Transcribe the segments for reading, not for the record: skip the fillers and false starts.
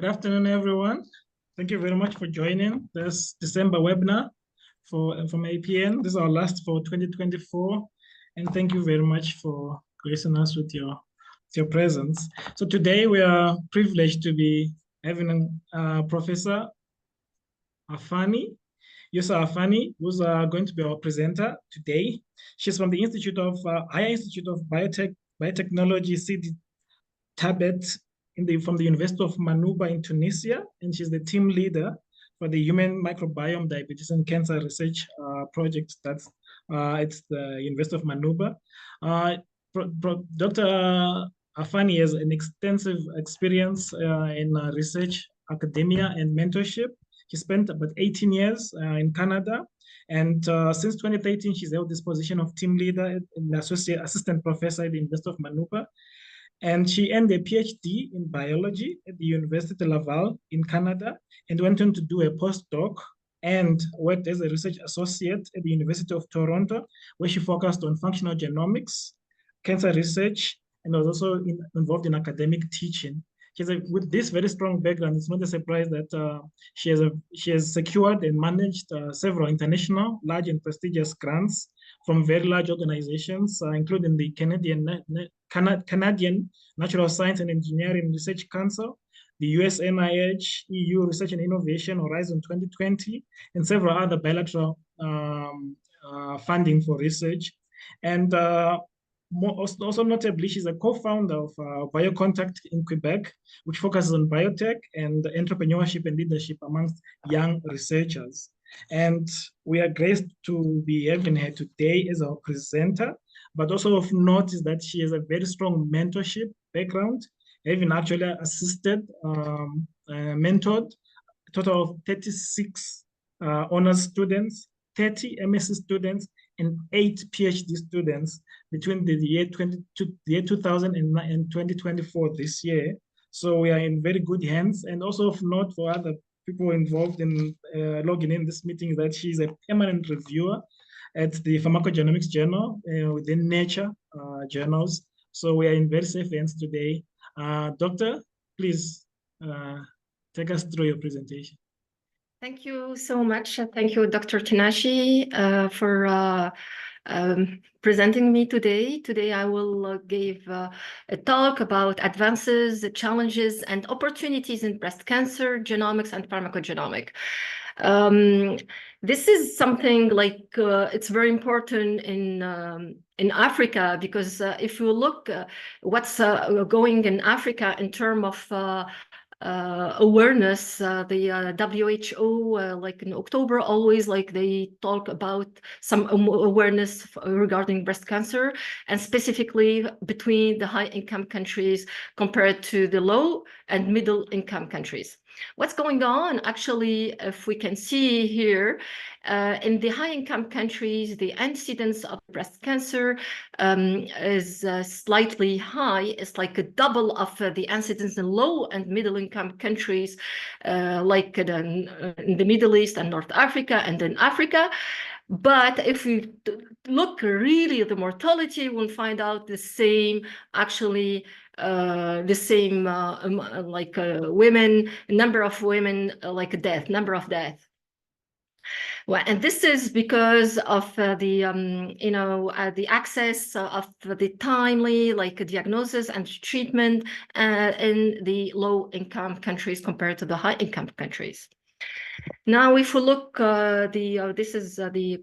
Good afternoon, everyone. Thank you very much for joining this December webinar from APN. This is our last for 2024. And thank you very much for gracing us with your presence. So today we are privileged to be having Professor Haffani, Yosr Haffani, who's going to be our presenter today. She's from the Higher Institute of Biotechnology, Sidi Tabet, from the University of Manuba in Tunisia, and she's the team leader for the Human Microbiome Diabetes and Cancer Research Project. That's it's the University of Manuba. Dr. Haffani has an extensive experience in research, academia, and mentorship. She spent about 18 years in Canada, and since 2013, she's held this position of team leader and assistant professor at the University of Manuba. And she earned a PhD in biology at the Université Laval in Canada and went on to do a postdoc and worked as a research associate at the University of Toronto, where she focused on functional genomics, cancer research, and was also involved in academic teaching. With this very strong background, it's not a surprise that she has secured and managed several international, large and prestigious grants from very large organizations, including the Canadian Natural Science and Engineering Research Council, the US NIH, EU Research and Innovation Horizon 2020, and several other bilateral funding for research. And also notably, she's a co-founder of BioContact in Quebec, which focuses on biotech and entrepreneurship and leadership amongst young researchers. And we are graced to be having her today as our presenter, but also of note is that she has a very strong mentorship background, having actually assisted, mentored a total of 36 honors students, 30 MSc students, and 8 PhD students between the year 2000 and 2024 this year. So we are in very good hands. And also of note for other people involved in logging in this meeting that she's a permanent reviewer at the Pharmacogenomics Journal within Nature journals. So we are in very safe hands today. Doctor, please take us through your presentation. Thank you so much. Thank you, Dr. Tinashi, for presenting me today. Today, I will give a talk about advances, challenges, and opportunities in breast cancer, genomics, and pharmacogenomics. This is something like it's very important in Africa, because if you look what's going in Africa in terms of awareness, the WHO, like in October, always like they talk about some awareness regarding breast cancer, and specifically between the high-income countries compared to the low and middle-income countries. What's going on, actually, if we can see here, in the high-income countries, the incidence of breast cancer is slightly high. It's like a double of the incidence in low and middle-income countries, like in the Middle East and North Africa and in Africa. But if we look really at the mortality, we'll find out the same, actually, the same like women, number of women, like death, number of death. Well, and this is because of the access of the timely diagnosis and treatment in the low-income countries compared to the high-income countries. Now, if we look, this is the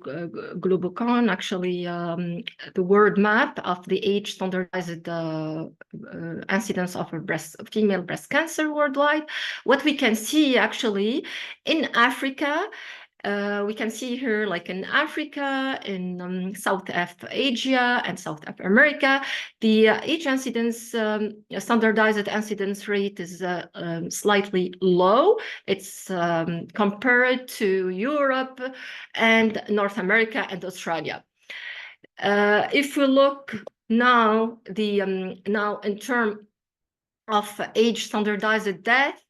Globocon, actually, the world map of the age standardized incidence of female breast cancer worldwide. What we can see, actually, in Africa, we can see here, like in Africa, in South Asia and South America, the age incidence, standardized incidence rate is slightly low. It's compared to Europe and North America and Australia. If we look now, now in terms of age standardized death,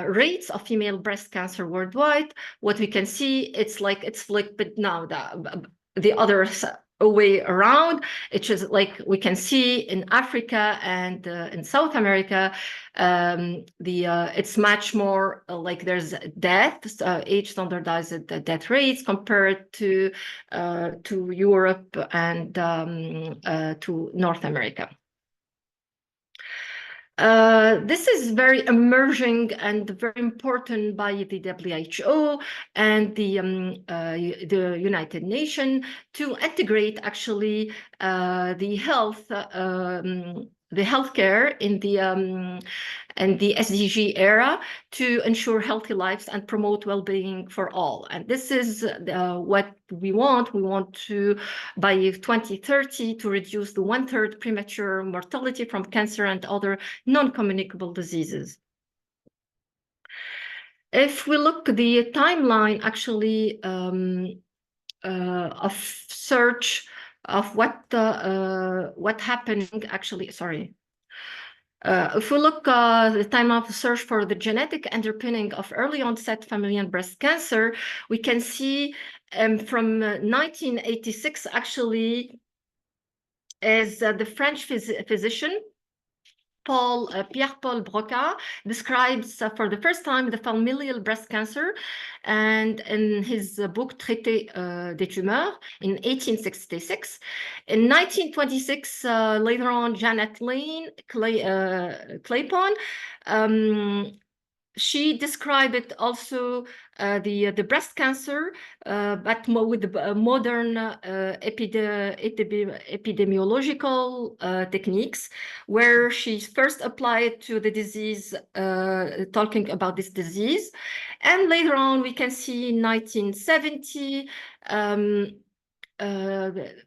rates of female breast cancer worldwide, what we can see, it's flipped now, the other way around. It's just like we can see in Africa and in South America, it's much more like there's deaths, age standardized death rates compared to Europe and to North America. This is very emerging and very important by the WHO and the United Nations to integrate actually the healthcare in the SDG era to ensure healthy lives and promote well-being for all. And this is what we want. We want to, by 2030, to reduce the 1/3 premature mortality from cancer and other non-communicable diseases. If we look at the timeline, actually, of search of what happened, actually, sorry. If we look the time of search for the genetic underpinning of early onset familial breast cancer, we can see from 1986 actually is the French physician Pierre-Paul Broca describes for the first time the familial breast cancer, and in his book Traité des tumeurs in 1866. In 1926, later on, Janet Lane Claiborne, she described it also the breast cancer, but with the modern epidemiological techniques, where she first applied to the disease, talking about this disease. And later on, we can see in 1970,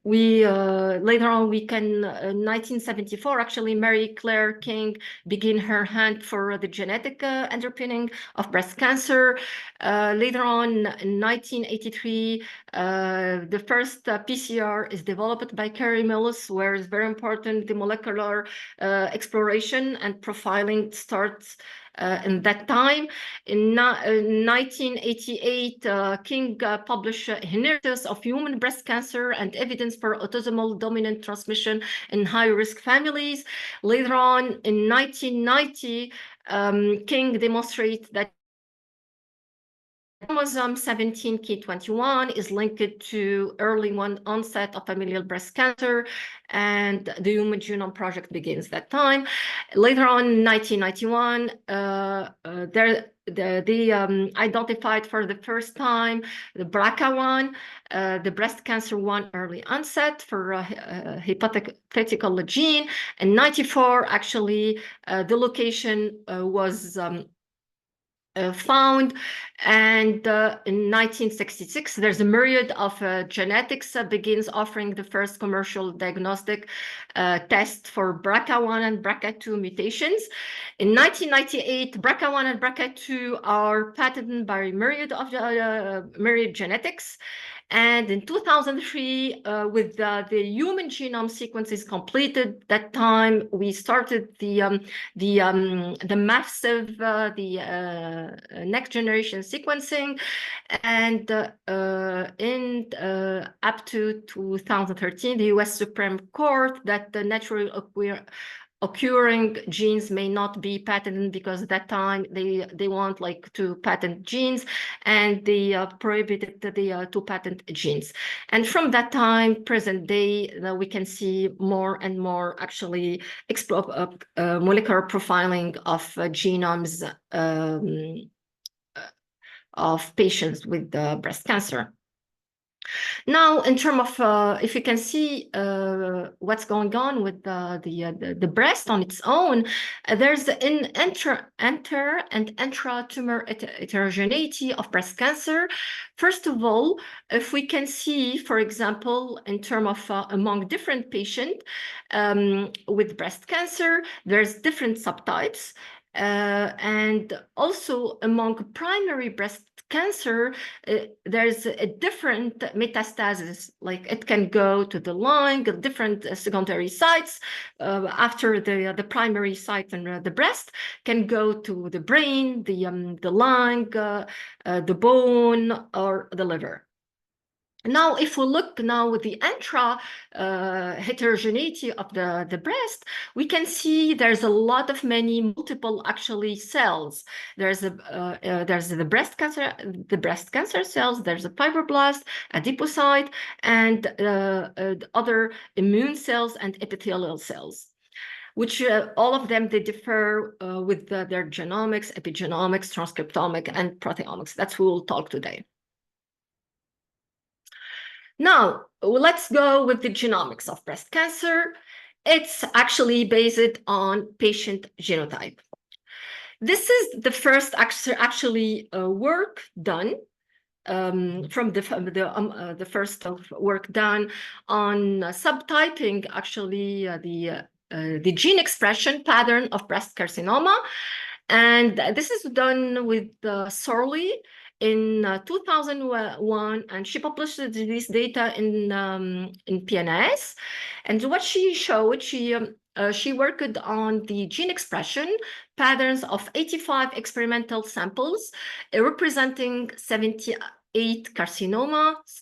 later on we can 1974 actually Mary Claire King began her hunt for the genetic underpinning of breast cancer. Later on in 1983 the first PCR is developed by Carrie Mills, where it's very important the molecular exploration and profiling starts in that time. In 1988, King published Inheritance of Human Breast Cancer and Evidence for Autosomal Dominant Transmission in High-Risk Families. Later on, in 1990, King demonstrates that chromosome 17q21 is linked to early onset of familial breast cancer, and the Human Genome Project begins that time. Later on, in 1991, they identified for the first time the BRCA1, the breast cancer 1 early onset for hypothetical gene. In 94, actually, the location was found, and in 1966 there's a myriad of genetics begins offering the first commercial diagnostic test for BRCA1 and BRCA2 mutations. In 1998, BRCA1 and BRCA2 are patented by a myriad of myriad genetics. And in 2003, with the human genome sequence is completed, that time we started the massive, next generation sequencing, and up to 2013, the US Supreme Court that the naturally occurring genes may not be patented, because at that time they want like to patent genes, and they prohibited the to patent genes. And from that time, present day, we can see more and more actually molecular profiling of genomes of patients with breast cancer. Now, in terms of, if you can see what's going on with the breast on its own, there's an inter and intra-tumor heterogeneity of breast cancer. First of all, if we can see, for example, in terms of among different patients with breast cancer, there's different subtypes. And also among primary breast cancer, there's a different metastasis, like it can go to the lung, different secondary sites after the primary site and the breast can go to the brain, the lung, the bone, or the liver. Now, if we look now with the intra heterogeneity of the breast, we can see there's a lot of multiple actually cells. There's the breast cancer cells. There's a fibroblast, adipocyte, and other immune cells and epithelial cells, which all of them, they differ with their genomics, epigenomics, transcriptomic, and proteomics. That's what we'll talk today. Now, let's go with the genomics of breast cancer. It's actually based on patient genotype. This is the first actually work done from the first work done on subtyping actually the gene expression pattern of breast carcinoma. And this is done with Sorley in 2001, and she published this data in PNAS. And what she showed, she worked on the gene expression patterns of 85 experimental samples representing 78 carcinomas,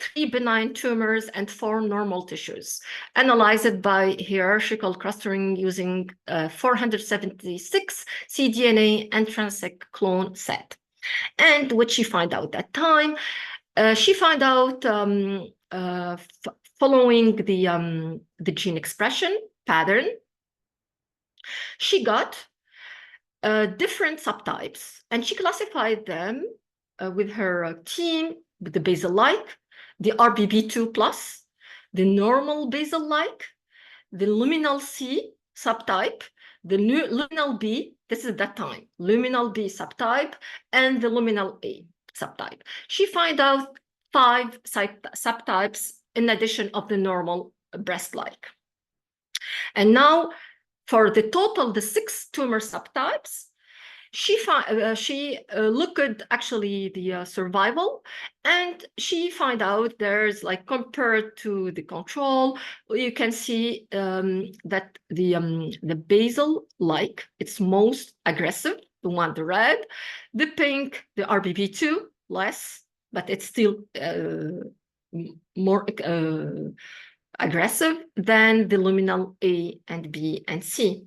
3 benign tumors, and 4 normal tissues, analyzed by hierarchical clustering using 476 cDNA intrinsic clone set. And what she found out at that time, she found out following the gene expression pattern, she got different subtypes, and she classified them with her team with the basal-like, the RBB2+, the normal basal-like, the luminal C subtype, the luminal B, this is that time, luminal B subtype, and the luminal A subtype. She found out 5 subtypes in addition of the normal breast-like. And now for the total, the 6 tumor subtypes, she looked at actually the survival, and she found out there's, like, compared to the control, you can see that the basal-like, it's most aggressive, the one, the red, the pink, the RBB2, less, but it's still more aggressive than the luminal A and B and C.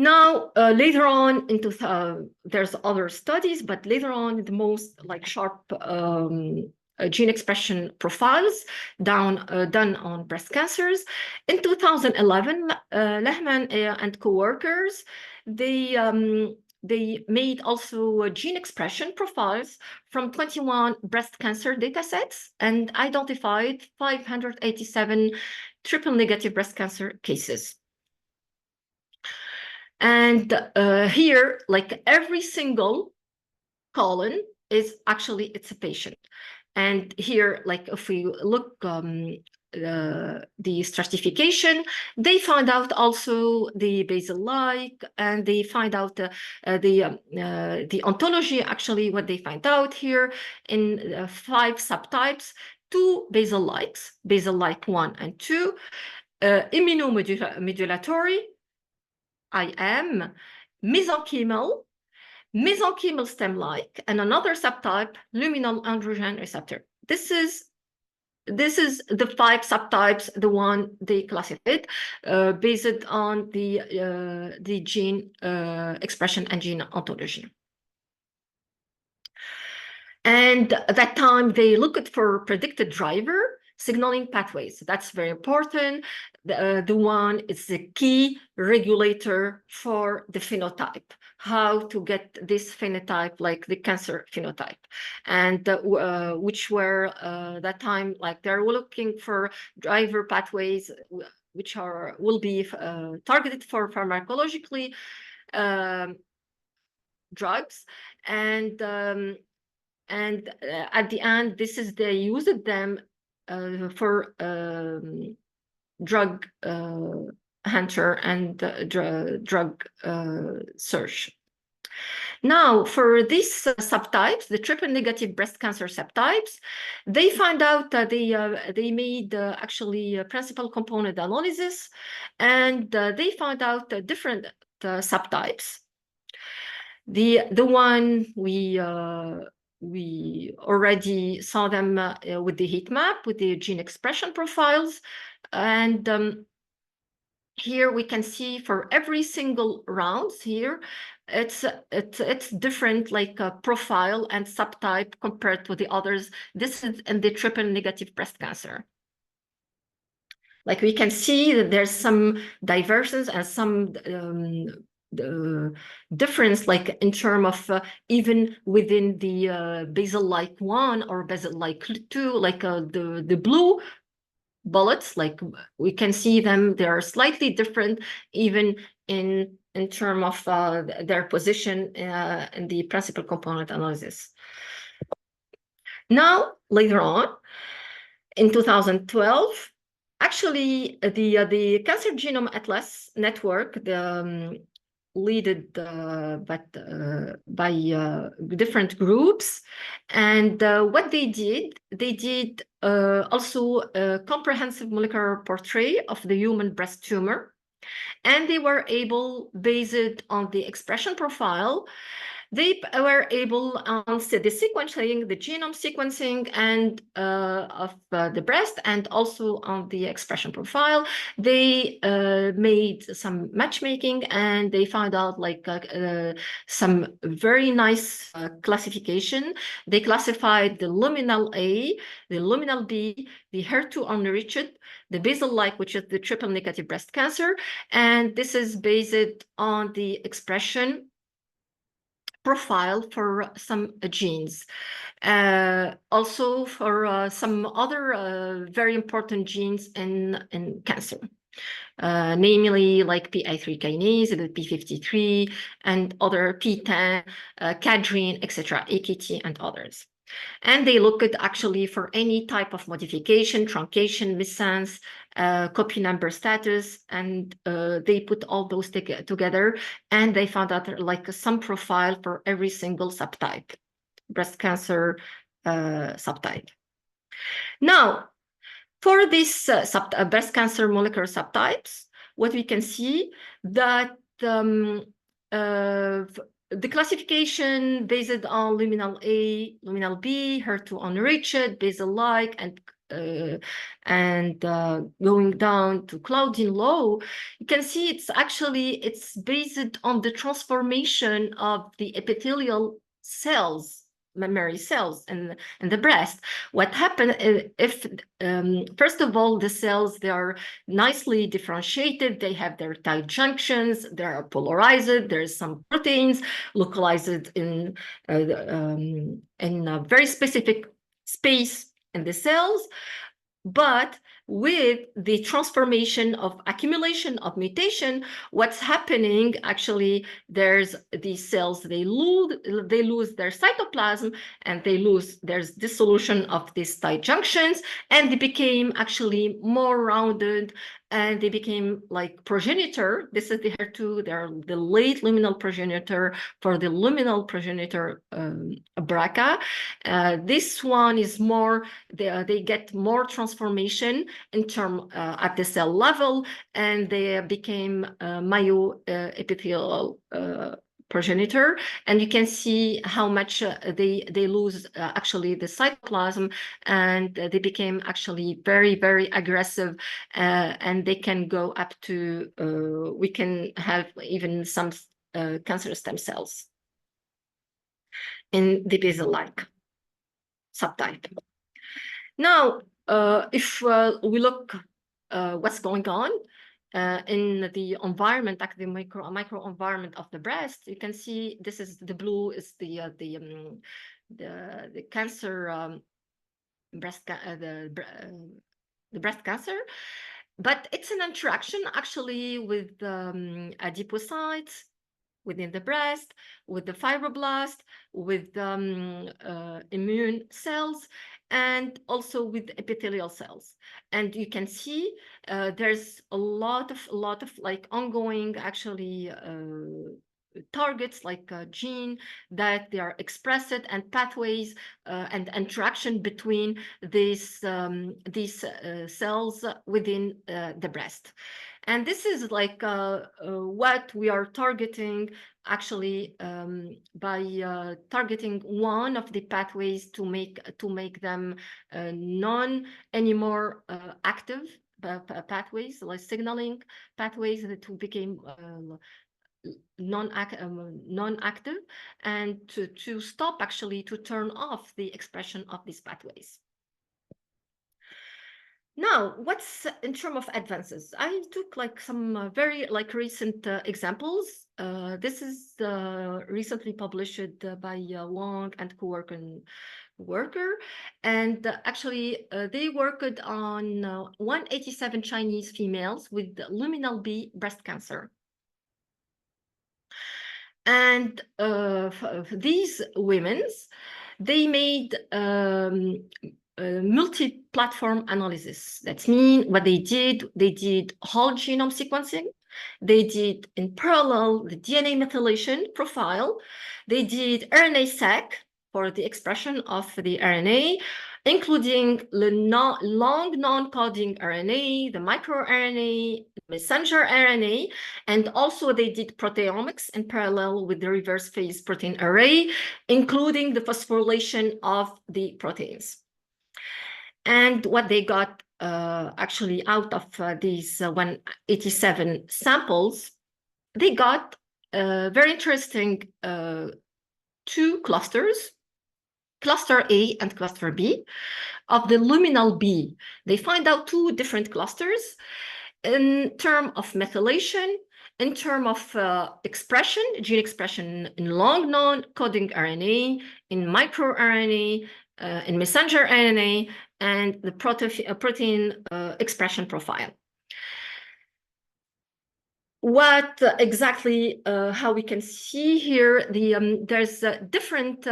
Now, later on into there's other studies, but later on, the most like sharp gene expression profiles done on breast cancers. In 2011, Lehman and co-workers, they made also gene expression profiles from 21 breast cancer datasets and identified 587 triple-negative breast cancer cases. And here, like, every single column is actually, it's a patient. And here, like, if we look the stratification, they found out also the basal-like, and they find out the ontology, actually, what they find out here in 5 subtypes, 2 basal-likes, basal-like 1 and 2, immunomodulatory, IM, mesenchymal, mesenchymal stem-like, and another subtype, luminal androgen receptor. This is the 5 subtypes, the one they classified based on the gene expression and gene ontology. And at that time, they looked for predicted driver signaling pathways. That's very important. The one is the key regulator for the phenotype, how to get this phenotype, like the cancer phenotype. And which were that time, like, they're looking for driver pathways which will be targeted for pharmacologically drugs. And at the end, they used them for drug hunter and drug search. Now, for these subtypes, the triple-negative breast cancer subtypes, they found out that they made actually principal component analysis, and they found out different subtypes. The one we we already saw them with the heat map, with the gene expression profiles. And here we can see for every single rounds here, it's different, like a profile and subtype compared to the others. This is in the triple negative breast cancer. Like we can see that there's some divergence and some difference, like in terms of even within the basal-like 1 or basal-like 2, like the blue bullets, like we can see them, they are slightly different even in terms of their position in the principal component analysis. Now, later on, in 2012, actually, the Cancer Genome Atlas Network, led by different groups, and what they did also a comprehensive molecular portrait of the human breast tumor, and they were able, based on the expression profile, they were able on the sequencing, the genome sequencing, and of the breast, and also on the expression profile. They made some matchmaking, and they found out like some very nice classification. They classified the luminal A, the luminal B, the HER2 unenriched, the basal-like, which is the triple negative breast cancer, and this is based on the expression profile for some genes. Also for some other very important genes in cancer, namely like PI3 kinase, the P53, and other P10, cadrine, etc., AKT, and others. And they look at actually for any type of modification, truncation, missense, copy number status, and they put all those together, and they found out like some profile for every single subtype, breast cancer subtype. Now, for these breast cancer molecular subtypes, what we can see that the classification based on luminal A, luminal B, HER2 unenriched, basal-like, and going down to Claudin low, you can see it's based on the transformation of the epithelial cells, mammary cells in the breast. What happened if, first of all, the cells, they are nicely differentiated, they have their tight junctions, they are polarized, there's some proteins localized in a very specific space in the cells. But with the transformation of accumulation of mutation, what's happening actually, there's these cells, they lose their cytoplasm, and there's dissolution of these tight junctions, and they became actually more rounded, and they became like progenitor. This is the HER2, they're the late luminal progenitor for the luminal progenitor BRCA. This one is more, they get more transformation in term at the cell level, and they became myoepithelial progenitor, and you can see how much they lose actually the cytoplasm, and they became actually very, very aggressive, and they can go up to, we can have even some cancer stem cells in the basal-like subtype. Now, if we look what's going on in the environment, like the microenvironment of the breast, you can see this is the blue is the cancer the breast cancer, but it's an interaction actually with adipocytes within the breast, with the fibroblast, with immune cells, and also with epithelial cells. And you can see there's a lot of like ongoing actually targets, like gene that they are expressed, and pathways and interaction between these cells within the breast. And this is like what we are targeting, actually, by targeting one of the pathways to make them non anymore active pathways, like signaling pathways that became non-active, and to stop, actually, to turn off the expression of these pathways. Now, what's in terms of advances? I took like some very recent examples. This is recently published by Wang and co-worker, and actually they worked on 187 Chinese females with luminal B breast cancer. And these women, they made multi-platform analysis. That means what they did whole genome sequencing. They did in parallel the DNA methylation profile. They did RNA-seq for the expression of the RNA, including the long non-coding RNA, the microRNA, messenger RNA, and also they did proteomics in parallel with the reverse phase protein array, including the phosphorylation of the proteins. And what they got actually out of these 187 samples, they got very interesting two clusters, cluster A and cluster B, of the luminal B. They find out two different clusters in terms of methylation, in terms of expression, gene expression in long non-coding RNA, in microRNA, in messenger RNA, and the protein expression profile. What exactly, how we can see here, there's a different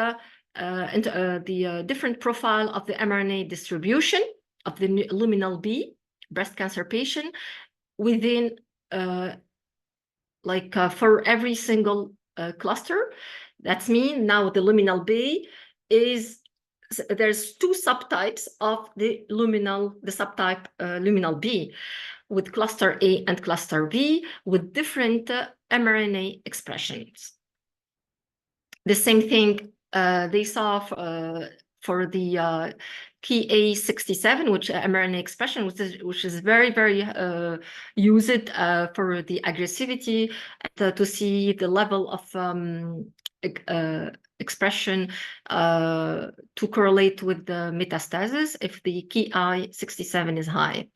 different profile of the mRNA distribution of the luminal B breast cancer patient within for every single cluster. That means now the luminal B is, there's two subtypes of the subtype luminal B, with cluster A and cluster B with different mRNA expressions. The same thing they saw for the KA67, which mRNA expression, which is very, very used for the aggressivity, to see the level of expression to correlate with the metastasis if the KI67 is high.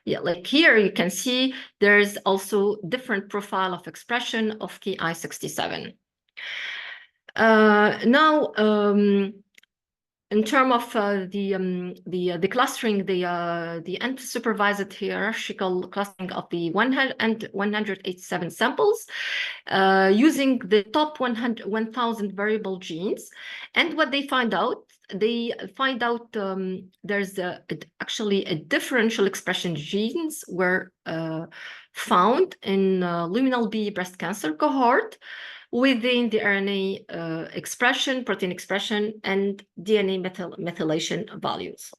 Yeah, like here you can see there's also different profile of expression of KI67. Now, in terms of the clustering, the unsupervised hierarchical clustering of the 187 samples, using the top 1,000 variable genes, and what they find out, there's actually a differential expression genes were found in luminal B breast cancer cohort within the RNA expression, protein expression, and DNA methylation values.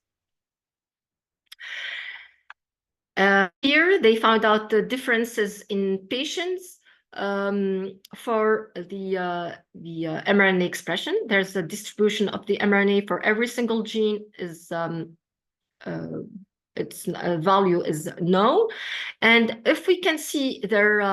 Here they found out the differences in patients for the mRNA expression. There's a distribution of the mRNA for every single gene is its value is known, and if we can see their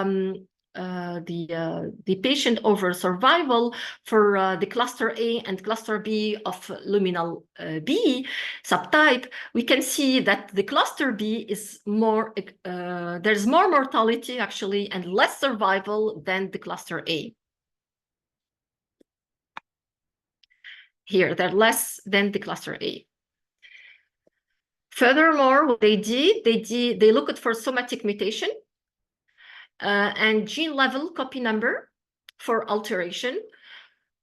the patient overall survival for the cluster A and cluster B of luminal B subtype, we can see that the cluster B is more, there's more mortality actually and less survival than the cluster A. Here, they're less than the cluster A. Furthermore, what they looked for somatic mutation and gene level copy number for alteration.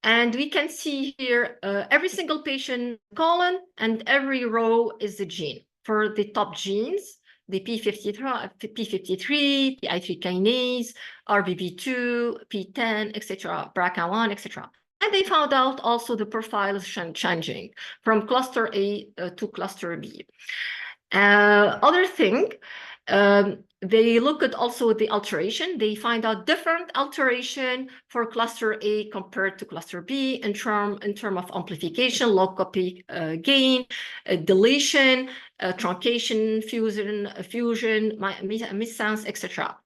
And we can see here every single patient column and every row is a gene. For the top genes, the P53, PI3 kinase, RBB2, P10, etc., BRCA1, etc. And they found out also the profile is changing from cluster A to cluster B. Other thing, They look at also the alteration. They find out different alteration for cluster A compared to cluster B in term of amplification, log copy gain, deletion, truncation, fusion, missense, etc.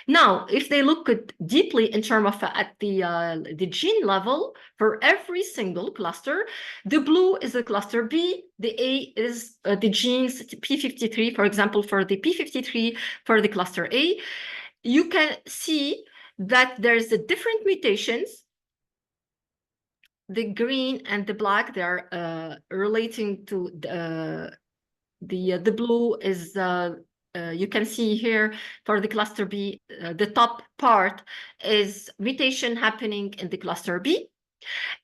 Now, if they look at deeply in terms of at the gene level, for every single cluster, the blue is the cluster B, the A is the genes P53, for example, for the P53 for the cluster A, you can see that there's a different mutations. The green and the black, they are relating to the blue is you can see here for the cluster B, the top part is mutation happening in the cluster B,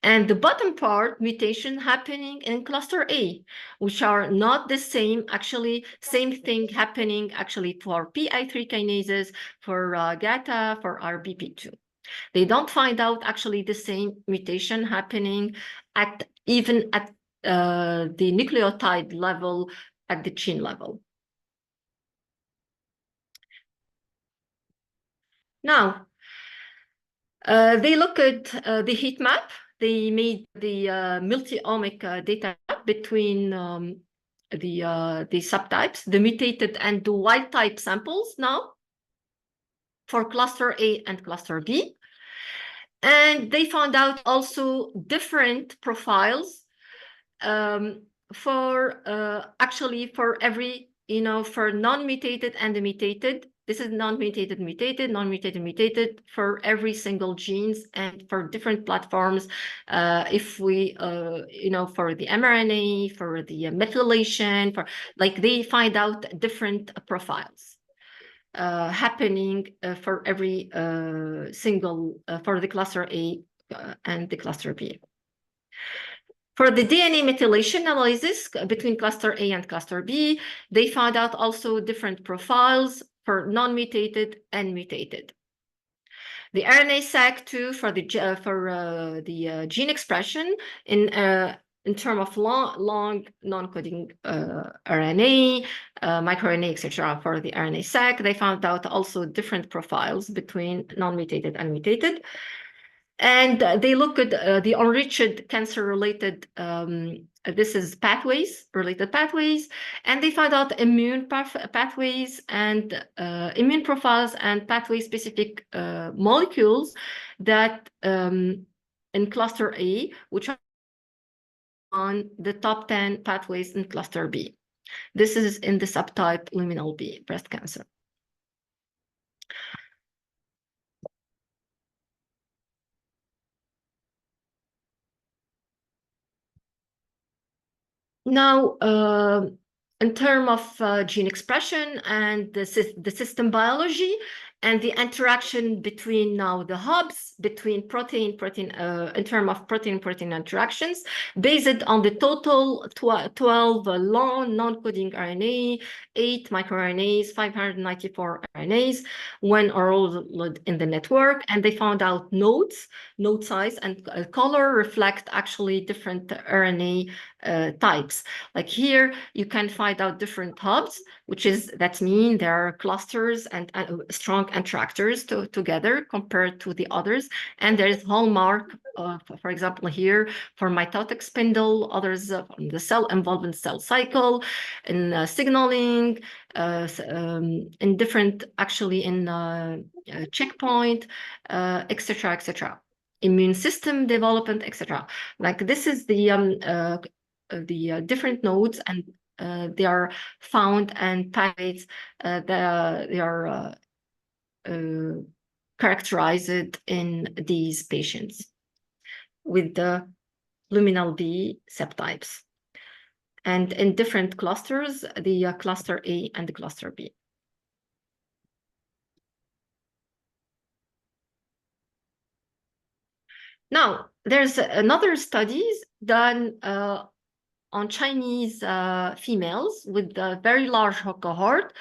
and the bottom part mutation happening in cluster A, which are not the same, actually same thing happening actually for PI3 kinases, for GATA, for RBP2. They don't find out actually the same mutation happening even at the nucleotide level, at the gene level. Now, they look at the heat map. They made the multi-omic data between the subtypes, the mutated and the wild type samples now for cluster A and cluster B. And they found out also different profiles for actually for every, for non-mutated and the mutated. This is non-mutated, mutated, non-mutated, mutated for every single genes and for different platforms. If we, for the mRNA, for the methylation, for like they find out different profiles happening for every single, for the cluster A and the cluster B. For the DNA methylation analysis between cluster A and cluster B, they found out also different profiles for non-mutated and mutated. The RNA-seq too for the gene expression in terms of long non-coding RNA, microRNA, etc. For the RNA-seq, they found out also different profiles between non-mutated and mutated. And they look at the enriched cancer-related, this is related pathways, and they found out immune pathways and immune profiles and pathway-specific molecules that in cluster A, which are on the top 10 pathways in cluster B. This is in the subtype luminal B, breast cancer. Now, in terms of gene expression and the system biology and the interaction between now the hubs between protein, in terms of protein interactions, based on the total 12 long non-coding RNA, 8 microRNAs, 594 RNAs, when are all in the network, and they found out node size and color reflect actually different RNA types. Like here, you can find out different hubs, that mean there are clusters and strong attractors together compared to the others. And there is hallmark, for example, here for mitotic spindle, others from the cell involvement cell cycle, in signaling, in different, actually in checkpoint, etc., etc. Immune system development, etc. Like this is the different nodes, and they are found and pathways they are characterized in these patients with the luminal B subtypes, and in different clusters, the cluster A and the cluster B. Now, there's another studies done on Chinese females with a very large cohort,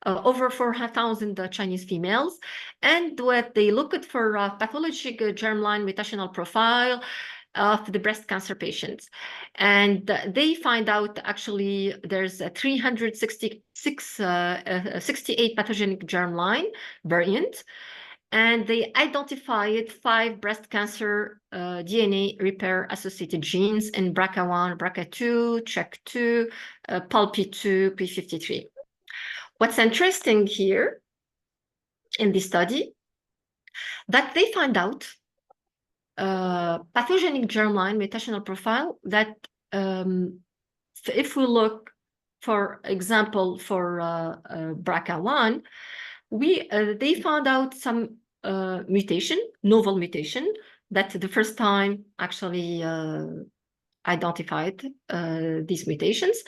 over 4,000 Chinese females. And what they looked for pathologic germline mutational profile of the breast cancer patients. And they find out actually there's a 368 pathogenic germline variant. And they identified 5 breast cancer DNA repair associated genes in BRCA1, BRCA2, CHEK2, PALP2, P53. What's interesting here in this study, that they find out pathogenic germline mutational profile that if we look, for example, for BRCA1, they found out some novel mutation that the first time actually identified these mutations,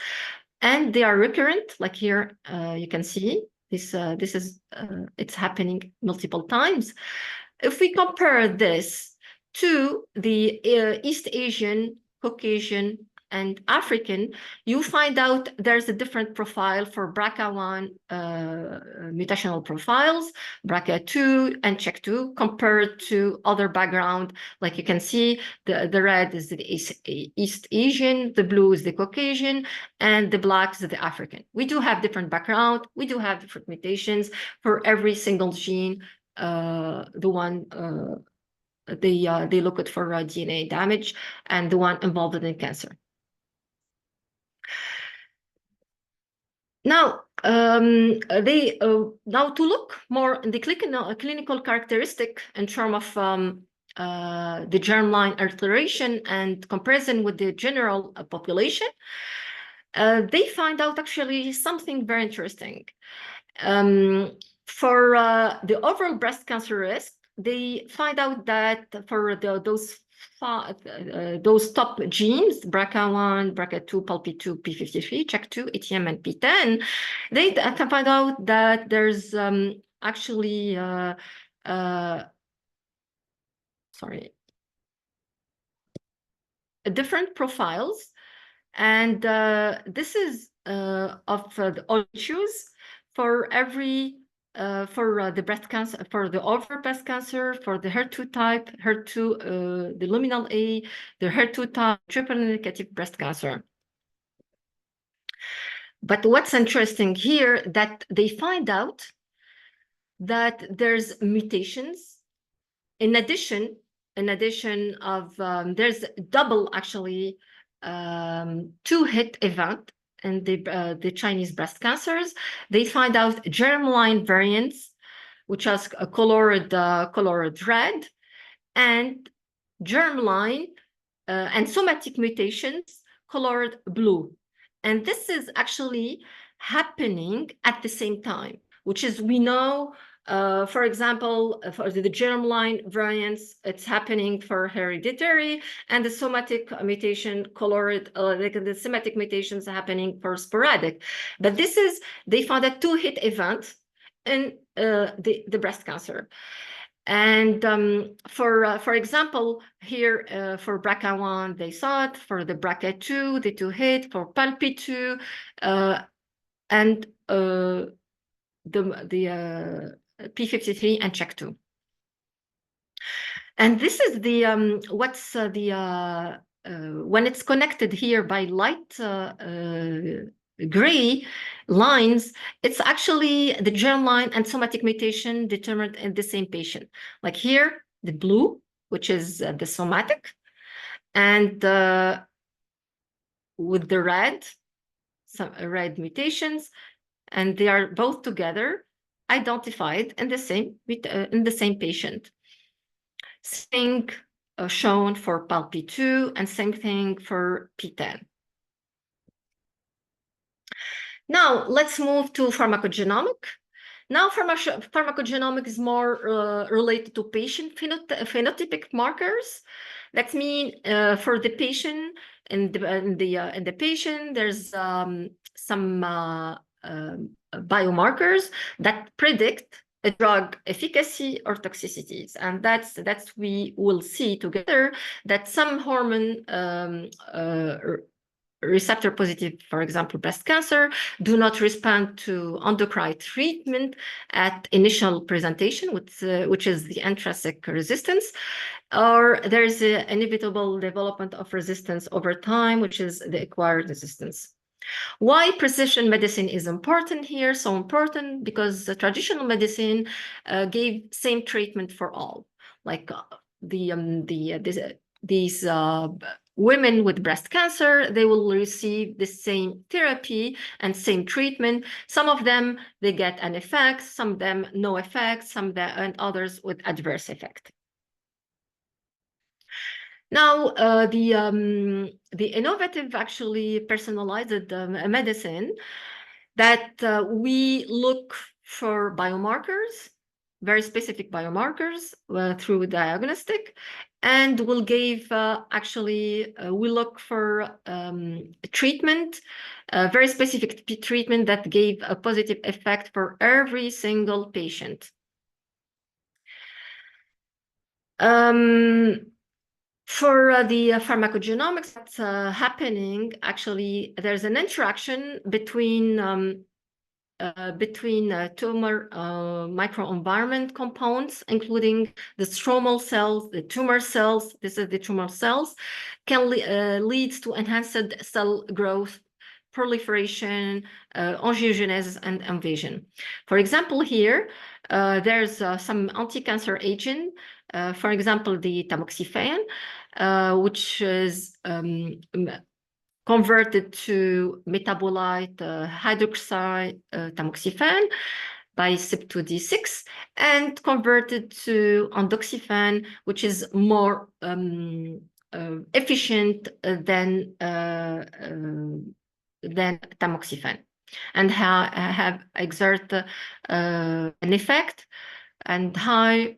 and they are recurrent. Like here, you can see this. It's happening multiple times. If we compare this to the East Asian, Caucasian, and African, you find out there's a different profile for BRCA1 mutational profiles, BRCA2 and CHEK2 compared to other background. Like you can see, the red is the East Asian, the blue is the Caucasian, and the black is the African. We do have different background. We do have different mutations for every single gene. The one they look at for DNA damage, and the one involved in cancer. Now, now to look more in the clinical characteristic in terms of the germline alteration and comparison with the general population, they find out actually something very interesting. For the overall breast cancer risk, they find out that for those top genes, BRCA1, BRCA2, PALP2, P53, CHEK2, ATM, and PTEN, they can find out that there's actually, different profiles. And this is of the all issues for every for the breast cancer, for the ovarian breast cancer, for the HER2 type, HER2, the luminal A, the HER2 type, triple negative breast cancer. But what's interesting here, that they find out that there's mutations in addition of there's double actually 2-hit event in the Chinese breast cancers. They find out germline variants, which is colored red, and germline and somatic mutations colored blue. And this is actually happening at the same time, which is, we know, for example, for the germline variants, it's happening for hereditary, and the somatic mutation colored, the somatic mutations happening for sporadic. But this is, they found a 2-hit event in the breast cancer. And for example, here for BRCA1, they saw it, for the BRCA2, the 2-hit, for PALP2, and the P53 and CHEK2. And this is the what's the when it's connected here by light gray lines, it's actually the germline and somatic mutation determined in the same patient. Like here, the blue, which is the somatic, and with the red, some red mutations, and they are both together identified in the same patient. Same thing shown for PALP2, and same thing for PTEN. Now let's move to pharmacogenomic. Now pharmacogenomic is more related to patient phenotypic markers. That means for the patient, in the patient, there's some biomarkers that predict a drug efficacy or toxicities, and that's we will see together that some hormone receptor positive, for example, breast cancer, do not respond to endocrine treatment at initial presentation, which is the intrinsic resistance, or there's an inevitable development of resistance over time, which is the acquired resistance. Why precision medicine is important here? So important because the traditional medicine gave same treatment for all. Like these women with breast cancer, they will receive the same therapy and same treatment. Some of them, they get an effect, some of them no effect, and others with adverse effect. Now, the innovative, actually personalized medicine, that we look for biomarkers, very specific biomarkers through diagnostic, and we'll give we look for treatment, very specific treatment that gave a positive effect for every single patient. For the pharmacogenomics that's happening, actually, there's an interaction between tumor microenvironment compounds, including the stromal cells, the tumor cells. This is the tumor cells, can leads to enhanced cell growth, proliferation, angiogenesis, and invasion. For example, here, there's some anti-cancer agent, for example, the tamoxifen, which is converted to metabolite hydroxy tamoxifen by CYP2D6 and converted to endoxifen, which is more efficient than tamoxifen, and have exert an effect and high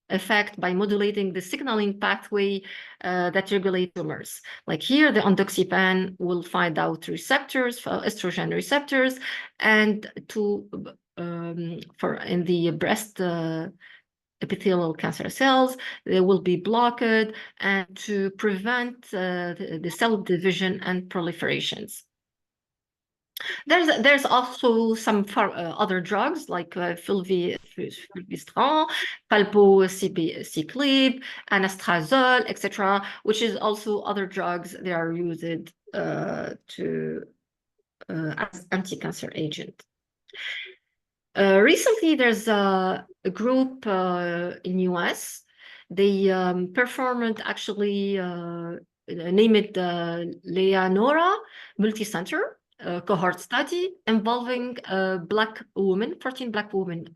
effect by modulating the signaling pathway that regulate tumors. Like here, the endoxifen will find out receptors, estrogen receptors, and in the breast epithelial cancer cells, they will be blocked, and to prevent the cell division and proliferations. There's also some other drugs like fulvestrant, palbociclib, anastrozole, etc., which is also other drugs. They are used as anti-cancer agent. Recently, there's a group in US. They performed actually named Leonora multicenter cohort study involving Black women, 14 Black women,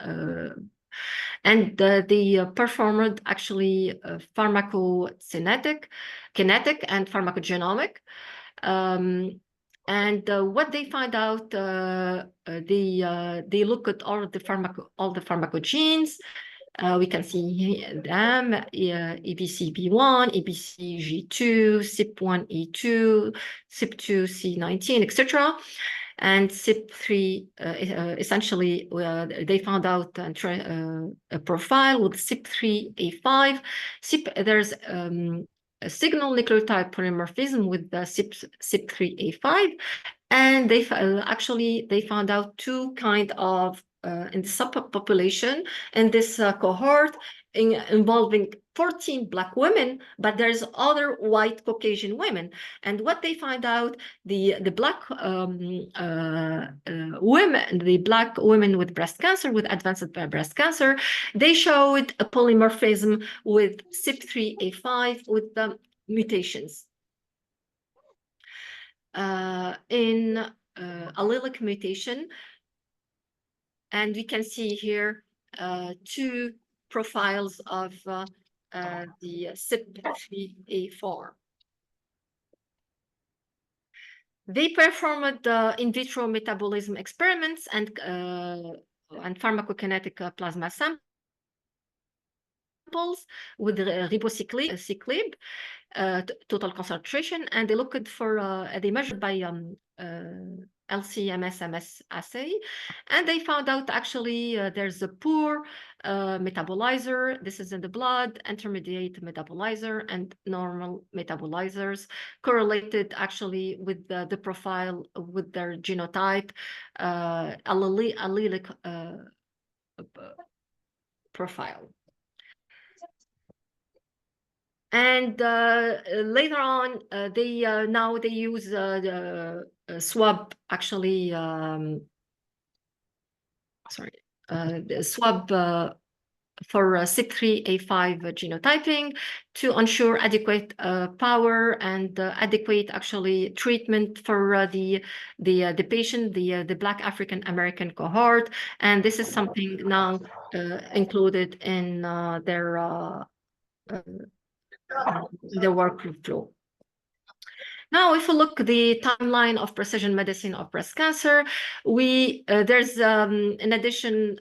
and they performed actually pharmacokinetic and pharmacogenomic. And what they find out, they look at all the pharmacogenes. We can see them, EBCB1, EBCG2, CYP1E2, CYP2C19, etc. And CYP3, essentially, they found out a profile with CYP3A5. There's a signal nucleotide polymorphism with the CYP3A5, and they found out two kind of in the subpopulation in this cohort involving 14 Black women, but there's other white Caucasian women. And what they find out, the Black women, the Black women with breast cancer, with advanced breast cancer, they showed a polymorphism with CYP3A5 with the mutations. In allelic mutation, and we can see here two profiles of the CYP3A4. They performed in vitro metabolism experiments and pharmacokinetic plasma samples with ribociclib, total concentration, and they looked for, they measured by LC-MS assay, and they found out actually there's a poor metabolizer. This is in the blood, intermediate metabolizer, and normal metabolizers correlated actually with the profile with their genotype, allelic profile. And later on, now they use the swab actually. The swab for CYP3A5 genotyping to ensure adequate power and adequate actually treatment for the patient, the Black African American cohort, and this is something now included in their workflow. Now, if we look at the timeline of precision medicine of breast cancer, there's in addition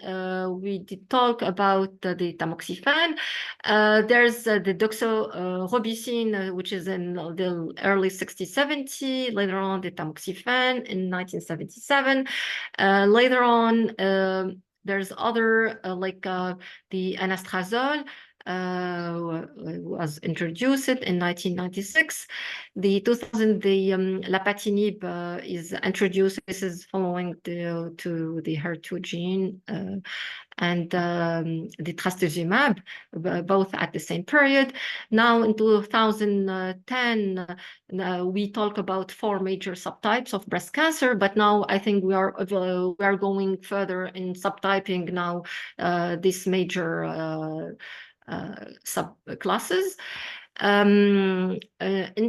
we did talk about the tamoxifen. There's the doxorubicin, which is in the early 60s, 70s. Later on, the tamoxifen in 1977. Later on, there's other like the anastrozole. Was introduced in 1996. The 2000, the lapatinib is introduced. This is following to the HER2 gene, and the trastuzumab, both at the same period. Now in 2010, we talk about 4 major subtypes of breast cancer, but now I think we are going further in subtyping now this major subclasses. In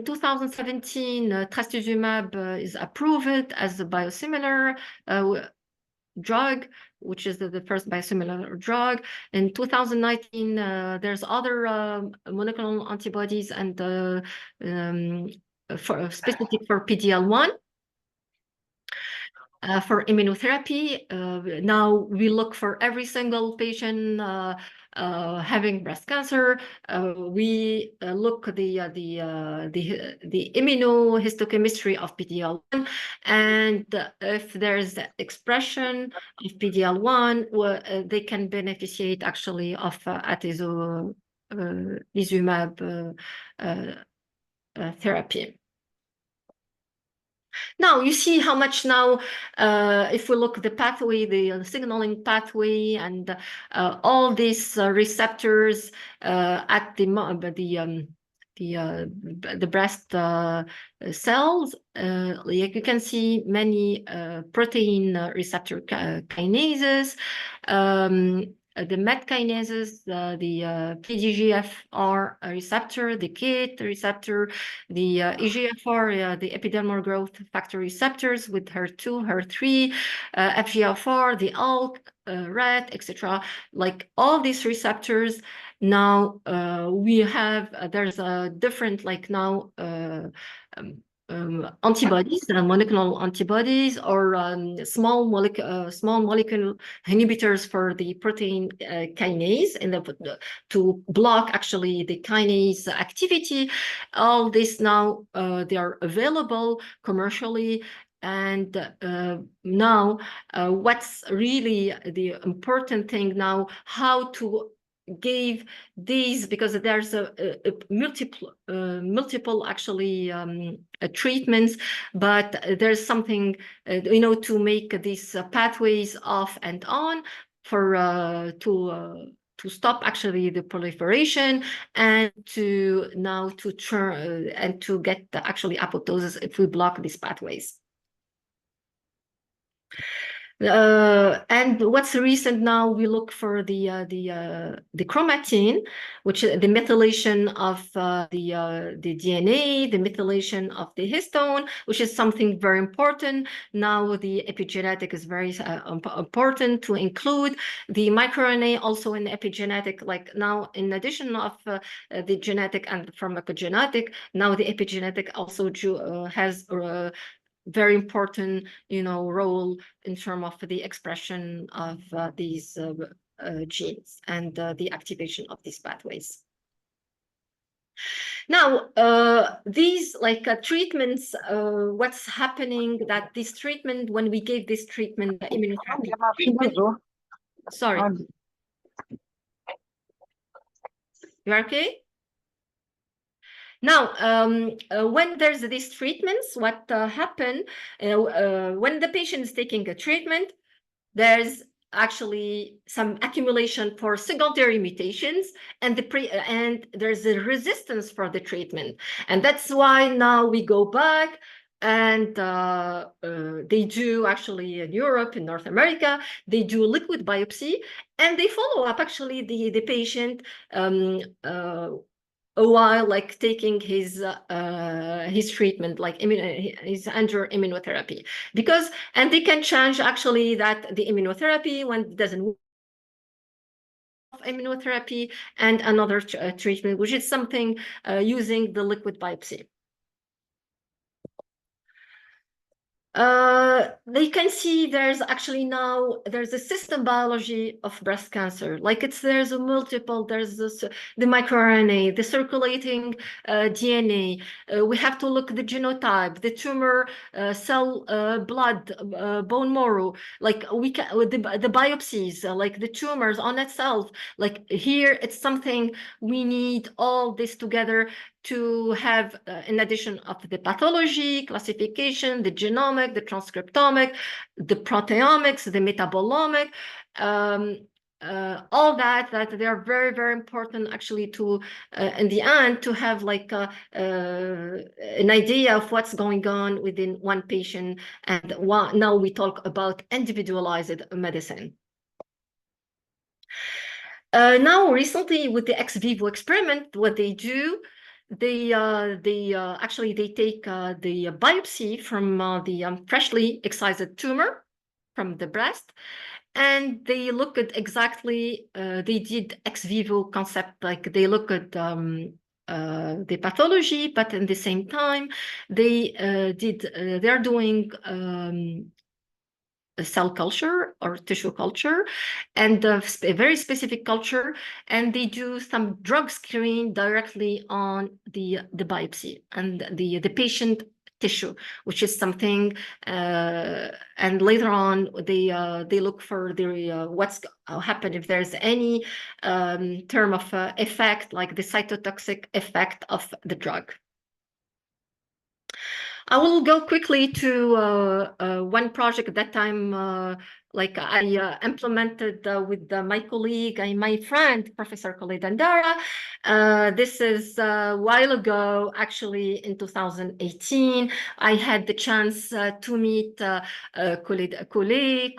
2017, trastuzumab is approved as a biosimilar drug, which is the first biosimilar drug. In 2019, there's other monoclonal antibodies and specific for PD-L1. For immunotherapy, now we look for every single patient having breast cancer. We look the immunohistochemistry of PD-L1, and if there's expression of PD-L1, they can beneficiate actually of atezolizumab therapy. Now you see how much now, if we look at the pathway, the signaling pathway, and all these receptors at the breast cells, like you can see many protein receptor kinases. The MET kinases, the PDGFR receptor, the KIT receptor, the EGFR, the epidermal growth factor receptors with HER2, HER3, FGFR, the ALK, RET, etc. Like all these receptors, now we have, there's a different, like now, antibodies, monoclonal antibodies, or small molecule inhibitors for the protein kinase, to block actually the kinase activity. All this now they are available commercially. And now what's really the important thing now, how to give these, because there's a multiple actually treatments, but there's something to make these pathways off and on for to stop actually the proliferation, and to turn and to get actually apoptosis if we block these pathways. And what's recent now, we look for the chromatin, which is the methylation of the DNA, the methylation of the histone, which is something very important. Now the epigenetic is very important to include the microRNA also in the epigenetic. Like now, in addition of the genetic and pharmacogenetic, now the epigenetic also has very important, role in terms of the expression of these genes and the activation of these pathways. Now, these treatments, what's happening that this treatment, when we gave this treatment, immunotherapy treatment, sorry. You are okay? Now, when there's these treatments, what happen when the patient is taking a treatment, there's actually some accumulation for secondary mutations, and there's a resistance for the treatment, and that's why now we go back. And they do actually in Europe, in North America, they do liquid biopsy, and they follow up actually the patient a while, like taking his treatment, like he's under immunotherapy, because and they can change actually that the immunotherapy when it doesn't work, immunotherapy and another treatment, which is something using the liquid biopsy. They can see there's actually now there's a system biology of breast cancer, like there's a multiple, there's this, the microRNA, the circulating DNA. We have to look at the genotype, the tumor cell, blood, bone marrow, like we can with the biopsies, like the tumors on itself. Like here, it's something we need all this together to have, in addition of the pathology, classification, the genomic, the transcriptomic, the proteomics, the metabolomic, all that they are very, very important actually to, in the end, to have like an idea of what's going on within one patient. And now we talk about individualized medicine. Now, recently with the ex vivo experiment, what they do, they actually take the biopsy from the freshly excised tumor from the breast, and they look at exactly, they did ex vivo concept, like they look at the pathology, but at the same time they they're doing cell culture or tissue culture, and a very specific culture, and they do some drug screen directly on the biopsy and the patient tissue, which is something, and later on they look for the what's happen if there's any term of effect, like the cytotoxic effect of the drug. I will go quickly to one project that time, like I implemented with my colleague and my friend, Professor Khaled Andara. This is a while ago, actually in 2018. I had the chance to meet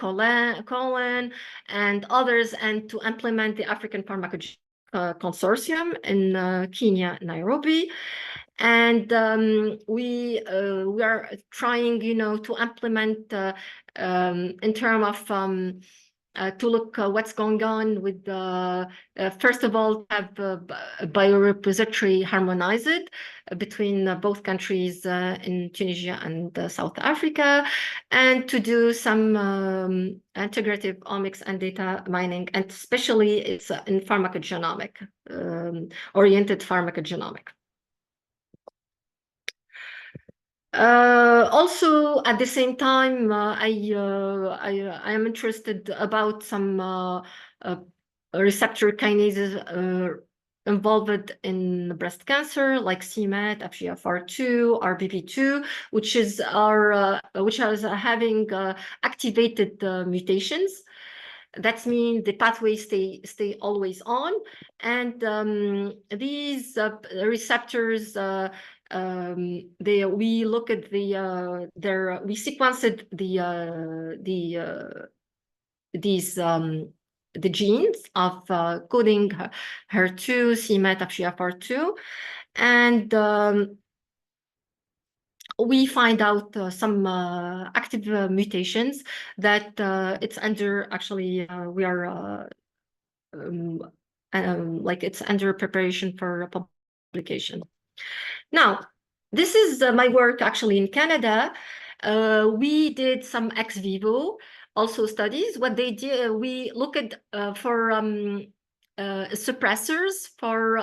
Colin, and others, and to implement the African Pharmacogenomics Consortium in Kenya, Nairobi. And we are trying, to implement in terms of to look what's going on with first of all, have biorepository harmonized between both countries in Tunisia and South Africa, and to do some integrative omics and data mining, and especially it's in pharmacogenomic, oriented pharmacogenomic. Also, at the same time, I am interested about some receptor kinases involved in breast cancer, like c-MET, FGFR2, RBP2, which is having activated mutations. That means the pathway stay always on, and these receptors. We look at we sequenced the genes of coding HER2, c-MET, FGFR2, and we find out some active mutations that it's under, actually we are like it's under preparation for publication. Now, this is my work actually in Canada. We did some ex vivo also studies. What they did, we look at for suppressors for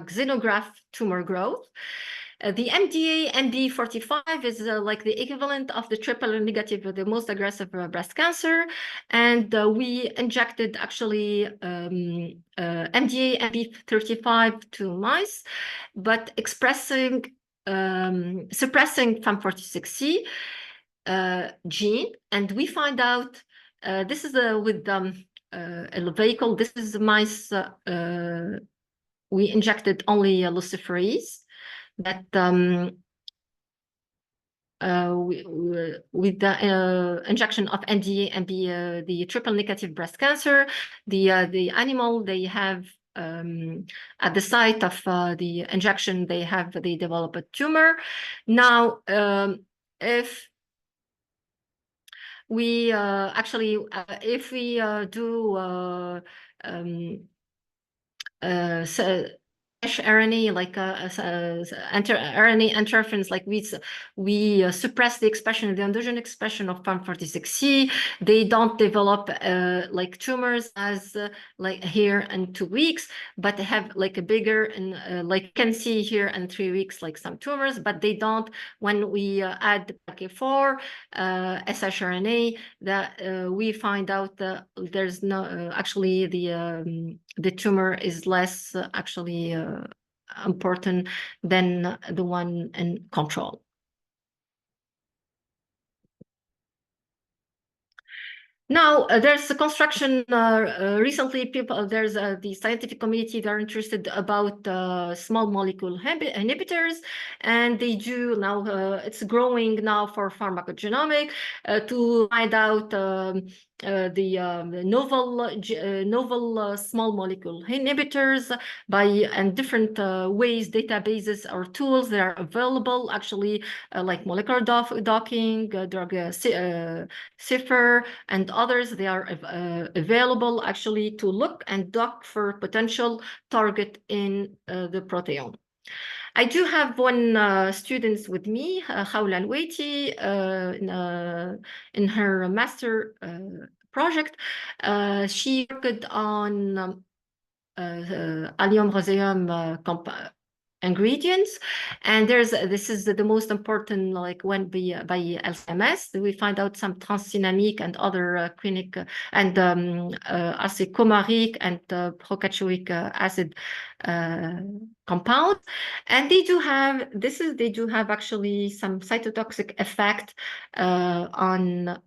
xenograft tumor growth. The MDA MB45 is like the equivalent of the triple negative, the most aggressive breast cancer. And we injected actually MDA MB35 to mice, but suppressing FAM46C gene. And we find out, this is with a vehicle, this is mice, we injected only luciferase, that with the injection of NDA and the triple negative breast cancer, the animal, they have at the site of the injection, they develop a tumor. Now, if we if we do RNA, like RNA interference, like we suppress the expression, the endogenous expression of FAM46C. They don't develop like tumors as like here in 2 weeks, but they have like a bigger, and like you can see here in 3 weeks, like some tumors, but they don't when we add PK4 shRNA, that we find out that there's no actually the tumor is less actually important than the one in control. Now, there's a construction, recently there's the scientific community, they're interested about small molecule inhibitors, and they do now, it's growing now for pharmacogenomics to find out the novel small molecule inhibitors and different ways, databases or tools that are available, actually like molecular docking, drug cipher, and others. They are available actually to look and dock for potential target in the proteome. I do have one student with me, Khawla Al-Waiti, in her master project. She worked on allium roseum ingredients, and this is the most important, like when by LCMS, we find out some transdynamic and other clinic and acid-coumaric and procachoic acid compounds, and they do have actually some cytotoxic effect on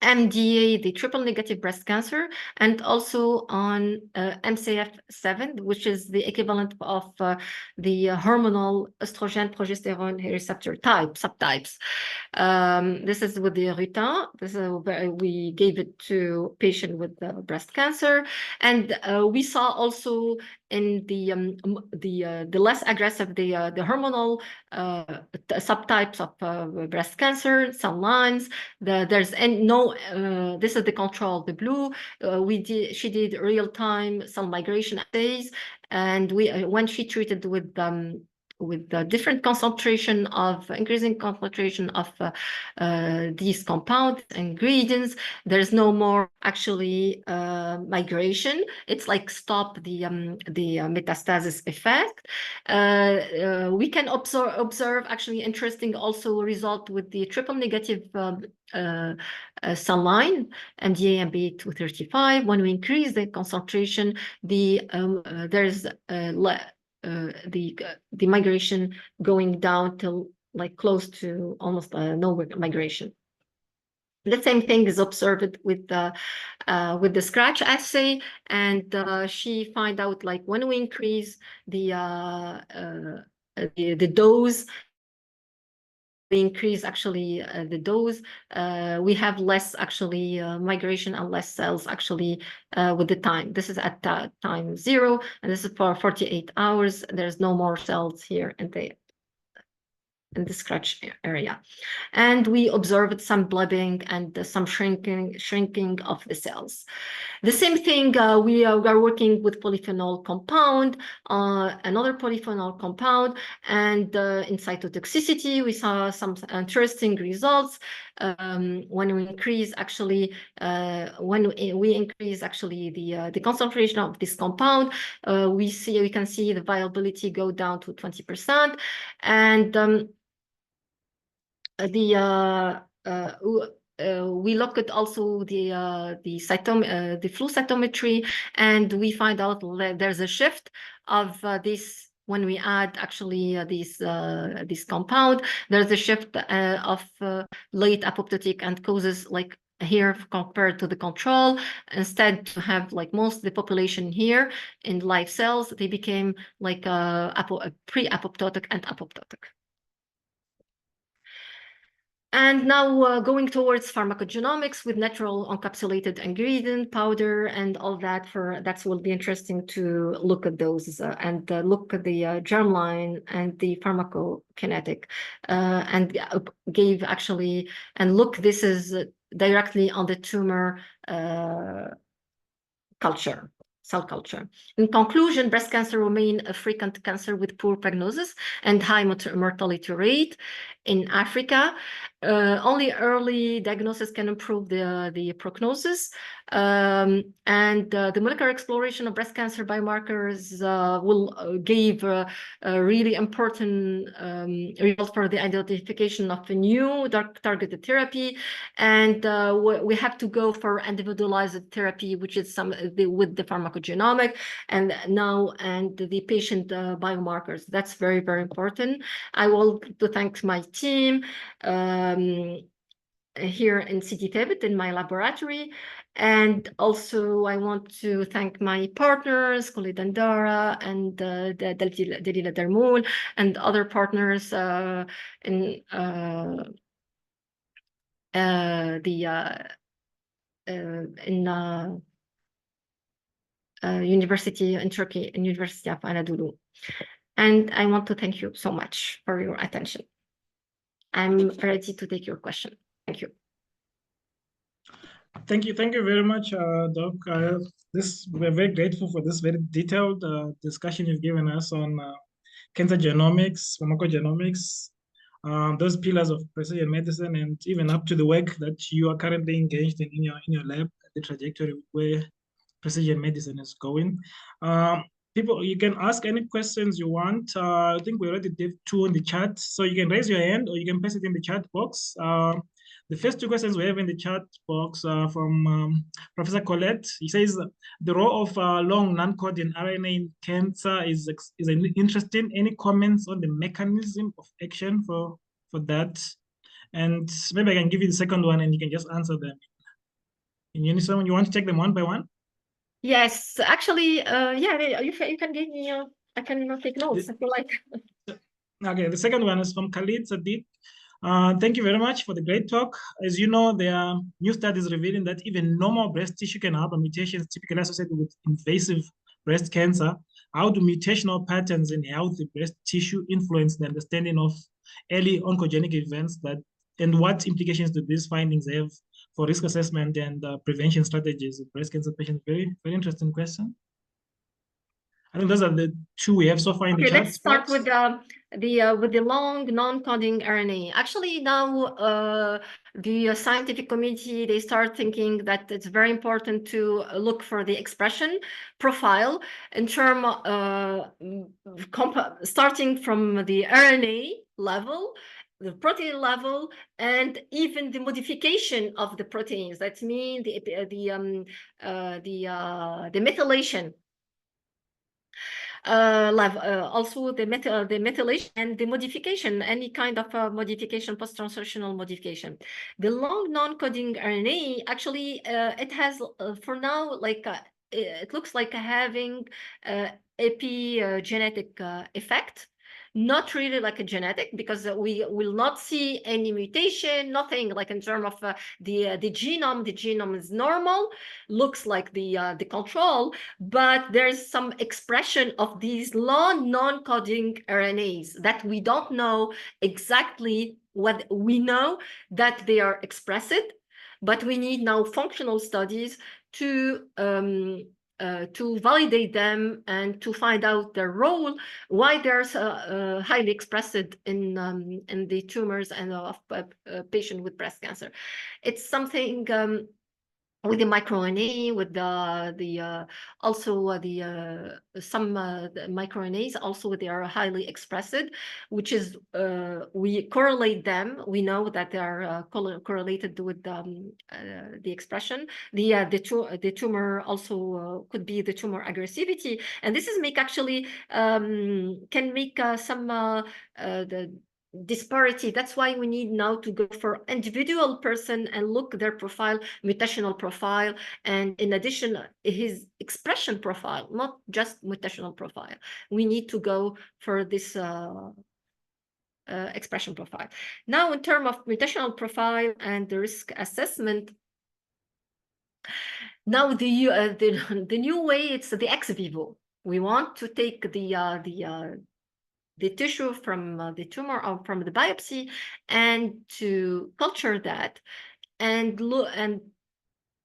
MDA, the triple negative breast cancer, and also on MCF7, which is the equivalent of the hormonal estrogen progesterone receptor subtypes. This is with the rutin. This is we gave it to patient with breast cancer, and we saw also in the less aggressive, the hormonal subtypes of breast cancer, cell lines. There's no. This is the control, the blue. She did real-time cell migration assays, and when she treated with the different concentration of increasing concentration of these compound ingredients, there's no more actually migration. It's like stop the metastasis effect. We can observe actually interesting also result with the triple negative cell line, MDA and MB235. When we increase the concentration, there's the migration going down till like close to almost no migration. The same thing is observed with the scratch assay, and she find out like when we increase the dose, we increase actually the dose, we have less actually migration and less cells actually with the time. This is at time 0, and this is for 48 hours. There's no more cells here and there. in the scratch area. And we observed some blobbing and some shrinking of the cells. The same thing, we are working with polyphenol compound, another polyphenol compound, and in cytotoxicity, we saw some interesting results when we increase actually the concentration of this compound. We can see the viability go down to 20%, and we look at also the flow cytometry, and we find out that there's a shift of this when we add actually this compound. There's a shift of late apoptotic and causes like here compared to the control. Instead to have like most of the population here in live cells, they became like pre-apoptotic and apoptotic. And now going towards pharmacogenomics with natural encapsulated ingredient, powder, and all that. That will be interesting to look at those and look at the germline and the pharmacokinetic, and gave actually, and look, this is directly on the tumor culture. Cell culture. In conclusion, breast cancer remains a frequent cancer with poor prognosis and high mortality rate in Africa. Only early diagnosis can improve the prognosis. And the molecular exploration of breast cancer biomarkers will give a really important result for the identification of a new targeted therapy. And we have to go for individualized therapy, which is with the pharmacogenomic and the patient biomarkers. That's very, very important. I want to thank my team here in City Tibet in my laboratory. And also I want to thank my partners, Khalid Andara and Dalila Darmoul, and other partners in university in Turkey, in University of Anadolu. And I want to thank you so much for your attention. I'm ready to take your question. Thank you. Thank you very much, Doc. We're very grateful for this very detailed discussion you've given us on cancer genomics, pharmacogenomics, those pillars of precision medicine, and even up to the work that you are currently engaged in your lab, the trajectory where precision medicine is going. People, you can ask any questions you want. I think we already did 2 in the chat, so you can raise your hand or you can paste it in the chat box. The first 2 questions we have in the chat box from Professor Colette. He says the role of long non-coding RNA in cancer is interesting. Any comments on the mechanism of action for that? And maybe I can give you the second one and you can just answer them in unison. You want to take them one by one? Yes, actually, yeah, you can give me, I can take notes if you like. Okay, the second one is from Khalid Sadiq. Thank you very much for the great talk. As you know, there are new studies revealing that even normal breast tissue can have mutations typically associated with invasive breast cancer. How do mutational patterns in healthy breast tissue influence the understanding of early oncogenic events and what implications do these findings have for risk assessment and prevention strategies in breast cancer patients? Very, very interesting question. I think those are the 2 we have so far in the chat. Let's start with the long non-coding RNA. Actually, now the scientific community, they start thinking that it's very important to look for the expression profile in terms starting from the RNA level, the protein level, and even the modification of the proteins. That means the methylation level, also the methylation and the modification, any kind of modification, post-translational modification. The long non-coding RNA, actually, it has, for now, like, it looks like having epigenetic effect. not really like a genetic, because we will not see any mutation, nothing like in terms of the genome. The genome is normal, looks like the control, but there's some expression of these long non-coding RNAs that we don't know exactly what. We know that they are expressed, but we need now functional studies to validate them and to find out their role, why they're highly expressed in the tumors and of patient with breast cancer. It's something with the microRNA, with some microRNAs also, they are highly expressed, which is we correlate them. We know that they are correlated with the expression. The tumor also could be the tumor aggressivity, and this is can make some the disparity. That's why we need now to go for individual person and look their profile, mutational profile, and in addition his expression profile, not just mutational profile. We need to go for this expression profile. Now, in terms of mutational profile and the risk assessment, now the new way, it's the ex vivo. We want to take the tissue from the tumor or from the biopsy and to culture that and look and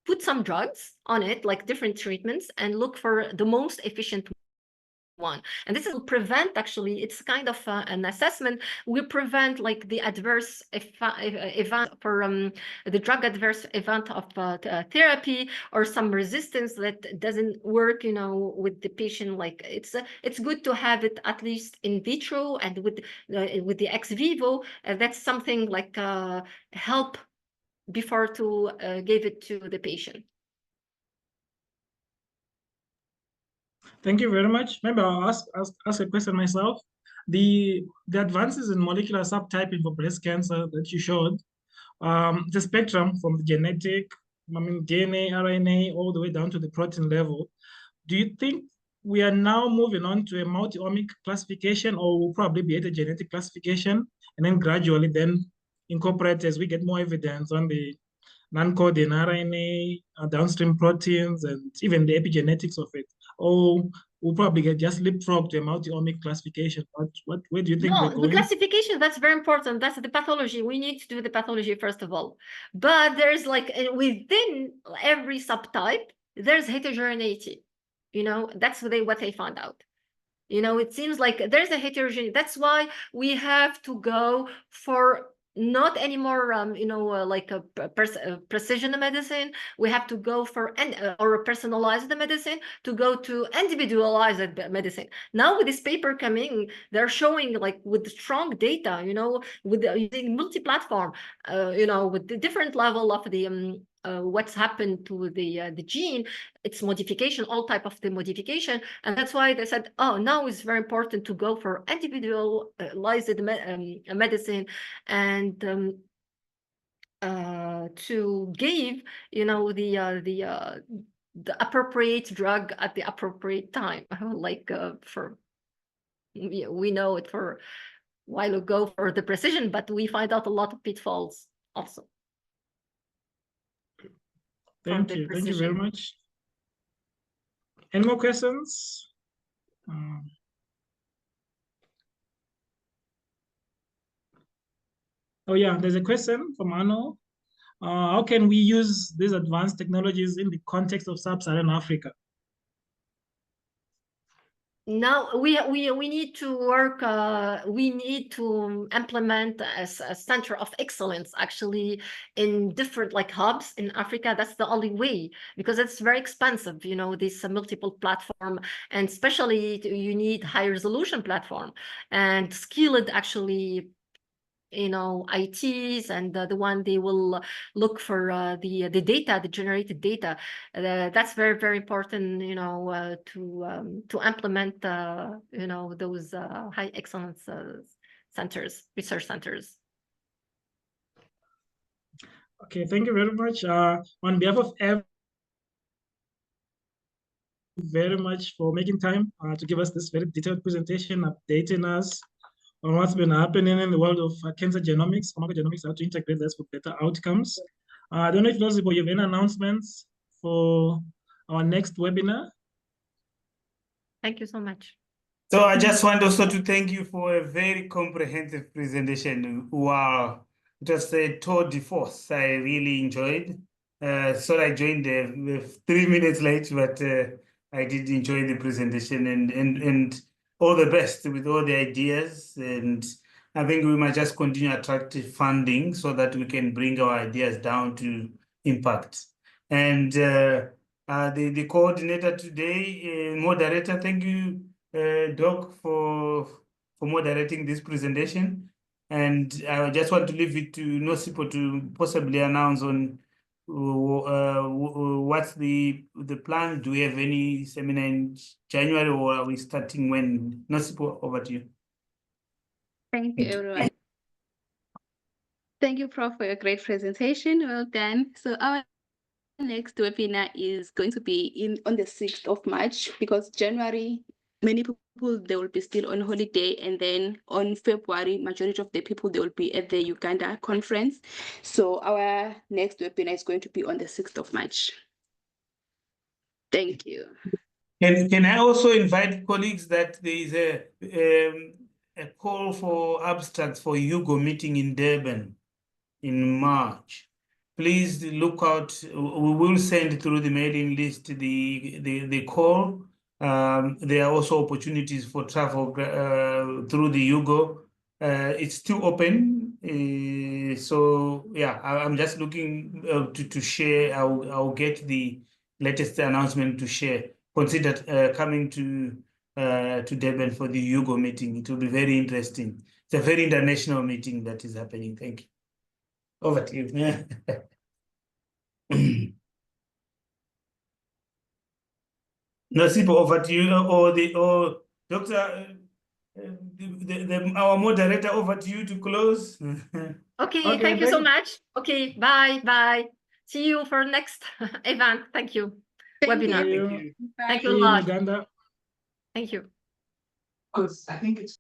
put some drugs on it, like different treatments, and look for the most efficient one. And this will prevent, actually, it's kind of an assessment. We prevent like the adverse event for the drug adverse event of therapy, or some resistance that doesn't work, with the patient. Like it's good to have it at least in vitro and with the ex vivo. That's something like help before to give it to the patient. Thank you very much. Maybe I'll ask a question myself. The advances in molecular subtyping for breast cancer that you showed, the spectrum from the genetic, DNA, RNA, all the way down to the protein level. Do you think we are now moving on to a multi-omic classification, or will probably be at a genetic classification, and then gradually then incorporate as we get more evidence on the non-coding RNA, downstream proteins, and even the epigenetics of it? Or we'll probably get just leapfrog to a multi-omic classification. Where do you think we're going? The classification, that's very important. That's the pathology. We need to do the pathology first of all. But there's like within every subtype, there's heterogeneity. That's what they found out. It seems like there's a heterogeneity. That's why we have to go for not anymore, like a precision medicine. We have to go for or personalized medicine, to go to individualized medicine. Now with this paper coming, they're showing like with strong data, with using multi-platform, with the different level of the what's happened to the gene, its modification, all type of the modification. And that's why they said, oh, now it's very important to go for individualized medicine, and to give the appropriate drug at the appropriate time. Like we know it for a while ago for the precision, but we find out a lot of pitfalls also. Thank you very much. Any more questions? Oh yeah, there's a question from Arnold. How can we use these advanced technologies in the context of sub-Saharan Africa? Now we need to work. We need to implement a center of excellence, actually, in different like hubs in Africa. That's the only way, because it's very expensive. This multiple platform, and especially you need high resolution platform and skilled, actually, ITs, and the one they will look for the data, the generated data. That's very, very important, to implement, those high excellence centers, research centers. Okay, thank you very much. On behalf of everyone, very much for making time to give us this very detailed presentation, updating us on what's been happening in the world of cancer genomics, pharmacogenomics, how to integrate this for better outcomes. I don't know if those people have any announcements for our next webinar. Thank you so much. So I just want also to thank you for a very comprehensive presentation. Wow, it was a tour de force. I really enjoyed. Sorry I joined 3 minutes late, but I did enjoy the presentation and all the best with all the ideas. And I think we might just continue attractive funding so that we can bring our ideas down to impact. And the coordinator today, moderator, thank you, Doc, for moderating this presentation. And I just want to leave it to Nosipo to possibly announce on what's the plan. Do we have any seminar in January, or are we starting when? Nosipo, over to you. Thank you, everyone. Thank you, Prof, for your great presentation. Well done. So our next webinar is going to be on the 6th of March, because January, many people, they will be still on holiday, and then on February, majority of the people, they will be at the Uganda conference. So our next webinar is going to be on the 6th of March. Thank you. Can I also invite colleagues that there is a call for abstracts for Hugo meeting in Durban in March? Please look out. We will send through the mailing list the call. There are also opportunities for travel through the Hugo. It's still open. So yeah, I'm just looking to share. I'll get the latest announcement to share. Consider coming to Durban for the Hugo meeting. It will be very interesting. It's a very international meeting that is happening. Thank you. Over to you. Nosipo, over to you, or Doctor, our moderator, over to you to close. Okay, thank you so much. Okay, bye. See you for next event. Thank you. Thank Webinar. you. Thank you See a you in lot. Uganda. Thank you. Because I think it's